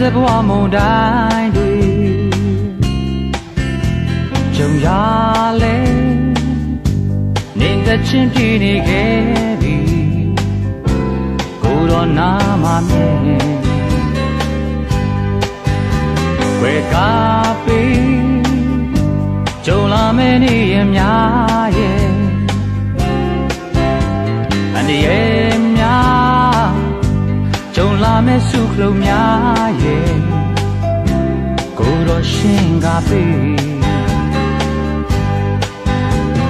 စဘွားမုန်တိုင်းတွေကြုံရလဲနေတချင်းပြည့်နေခဲ့ပြီကိုယ်တော်နာမမြဲွယ်ကားပေးကြုံလာမယ့်နေ့ရများရဲ့အန္တရာယ်များကြုံလာမယ့်စုခလုံးများရဲ့ကိုယ်တော်ရှင်ကားပေး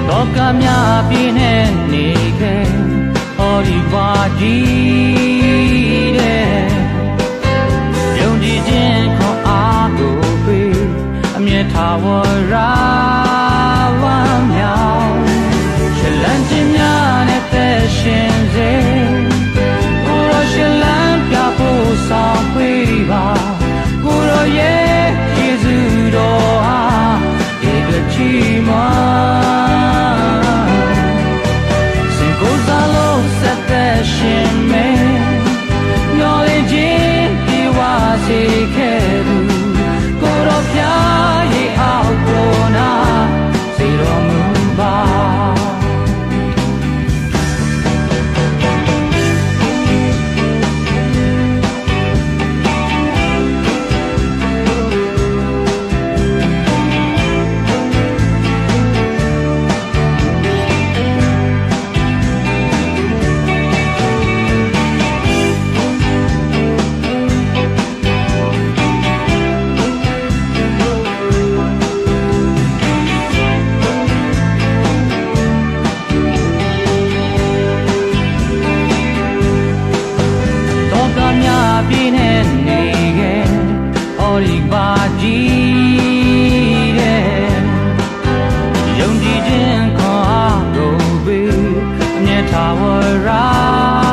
တော့ကများပြင်းနေနေခဲ့ဟောဒီပါကြီးတဲ့ယုံကြည်ခြင်းခေါ်အားကိုပေးအမြဲထားဝရာဝမ်းမြောက်ရှလန်းခြင်းများနဲ့သက်ရှင်စေကိုယ်တော်ရှလန်းပြဖို့ဆောင်ပေးပါကိုယ်တော်ရဲ့ယေရှုတော်ဟာဧကကြီးမှာစင်ကိုယ်စားလို့ဆက်သက်ရှင်မယ်မျော်လင့်ခြင်းပြေဝစေခဲ့သူကိုယ်တော်ဖျားရဲ့အောက်ပေါ်နာစေတော်မူပါပြင်းနေနေခဲ့ဟောဒီပါကြီးတဲ့ယုံကြည်ခြင်းခေါ်အားကိုပေးအမြဲထားဝရာ